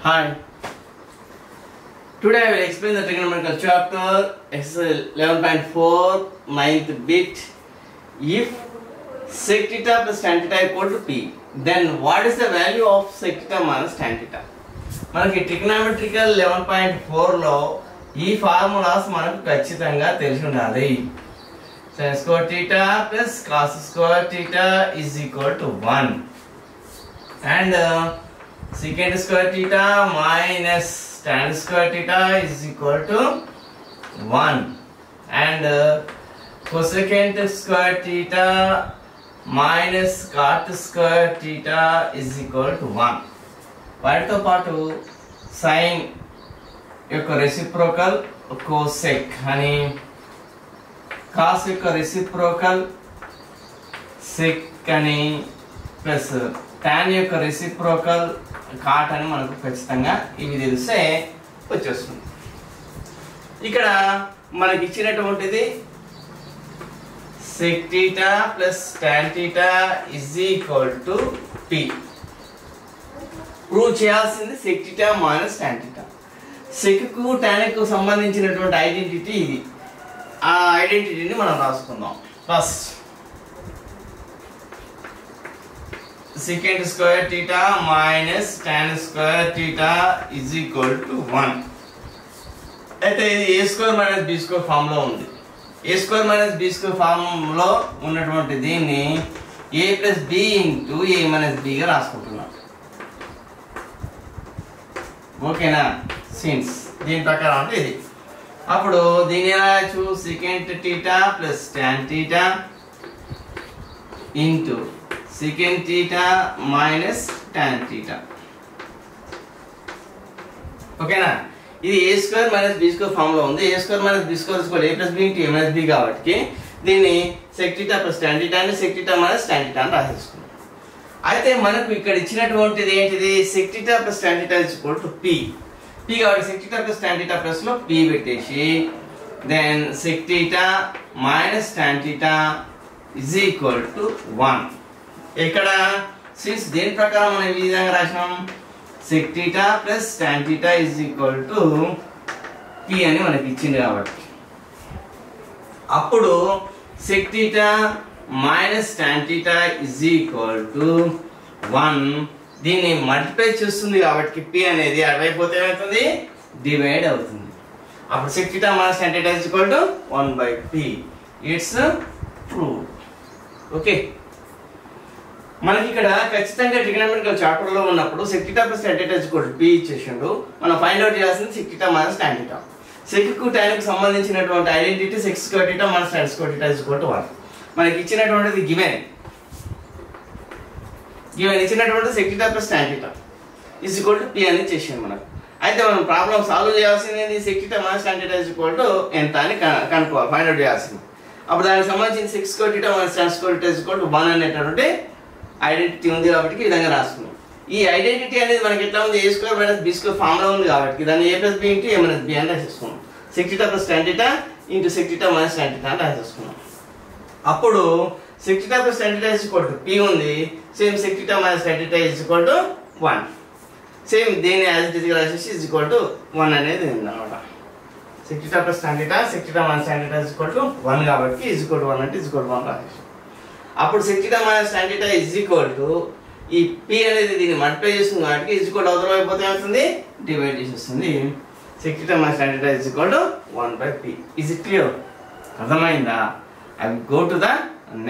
Hi. Today I will explain the trigonometrical chapter exercise 11.4 9th bit. If sec theta plus tan theta equal to p, then what is the value of sec theta minus tan theta? మనకి trigonometrical 11.4 లో ఈ formulas మనకు ఖచ్చితంగా తెలిసి ఉండాలి. sin square theta plus cos square theta is equal to 1 and secant square theta minus tan square theta is equal to 1 and cosecant square theta minus cot square theta is equal to 1. వాటితో పాటు sin యొక్క reciprocal cosec అని, cos యొక్క reciprocal sec అని plus tan యొక్క reciprocal cot అని మనకు ఖచ్చితంగా ఇవి తెలిస్తే వచ్చేస్తుంది. ఇక్కడ మనకి ఇచ్చినటువంటిది sec theta plus tan theta is equal to p. Prove చేయాల్సింది sec theta minus tan theta. sec కు tan కు సంబంధించినటువంటి ఐడెంటిటీ ఇది. ఆ ఐడెంటిటీని మనం రాసుకుందాం. First secant square theta minus tan square theta is equal to 1. అయితే ఇది a square minus b square form లో ఉంది. a square minus b square form లో ఉన్నటువంటి దీన్ని a plus b into a minus b గా రాసుకుంటున్నాం. ఓకేనా? సిన్స్ దీని ప్రకారం అంటే ఇది. అప్పుడు దీని ఎలా రాయొచ్చు? secant theta plus tan theta into secant theta minus tan theta. ఓకేనా? ఇది a square minus b square form లో ఉంది. a square minus b square a plus b into a minus b కాబట్టి దీన్ని sec theta plus tan theta అని sec theta minus tan theta అని రాసేసుకున్నాం. అయితే మనకు ఇక్కడ ఇచ్చినటువంటిది ఏంటిది? sec theta plus tan theta is equal to p. p కాబట్టి sec theta plus tan theta plus లో p పెట్టేసి then sec theta minus tan theta is equal to 1. ఇక్కడ since దేని ప్రకారం మనం ఈ విధంగా రాసినాం? sec theta plus tan theta is equal to p అని మనకి ఇచ్చింది కాబట్టి అప్పుడు sec theta minus tan theta is equal to 1. దీన్ని మల్టిప్లై చేస్తుంది కాబట్టి p అనేది అటువైపోతే ఏమవుతుంది? డివైడ్ అవుతుంది. అప్పుడు sec theta minus tan theta is equal to 1/p. It's proved. Okay, మనకి ఇక్కడ ఖచ్చితంగా ట్రిగోనోమెట్రికల్ చాప్టర్ లో ఉన్నప్పుడు sec theta plus tan theta is equal to p ఇచ్చేసిండు. మనం ఫైండ్ అవుట్ చేయాల్సింది sec theta minus tan theta. sec కు tan కు సంబంధించినటువంటి identity sec square theta minus tan square theta is equal to 1. మనకి ఇచ్చినటువంటిది గివెన్ ఇచ్చినటువంటి sec theta plus tan theta is equal to p అని చేసింది మనకు. అయితే మనం ప్రాబ్లం సాల్వ్ చేయాల్సింది sec theta minus tan theta is equal to ఎంత అని కనుక్కోవాలి, ఫైండ్ అవుట్ చేయాల్సింది. అప్పుడు దానికి సంబంధించిన sec square theta minus tan square theta is equal to 1 అనేటటువంటి ఐడెంటిటీ ఉంది కాబట్టి ఈ విధంగా రాసుకున్నాం. ఈ ఐడెంటిటీ అనేది మనకి ఎట్లా ఉంది? a square minus b square form లో ఉంది కాబట్టి దాన్ని a plus b into a minus b అని రాసేసుకున్నాం. sec theta plus tan theta into sec theta minus tan theta అని రాసేసుకున్నాం. అప్పుడు sec theta plus tan theta is equal to p ఉంది. Same sec theta minus tan theta is equal to 1. Same దీన్ని as it is గా రాసేసి is equal to 1 అనేది ఉంది అన్నమాట. sec theta plus tan theta sec theta minus tan theta is equal to 1 కాబట్టి is equal to 1 అంటే is equal to 1 రాసేసి అప్పుడు sec theta minus tan theta is equal to ఈ p అనేది దీన్ని మల్టిప్లై చేస్తుంది కాబట్టి is equal to అవతల అయిపోతే ఏమవుతుంది? డివైడ్ చేసేస్తుంది. sec theta minus tan theta is equal to 1/p. Is it clear? అర్థమైందా? I will go to the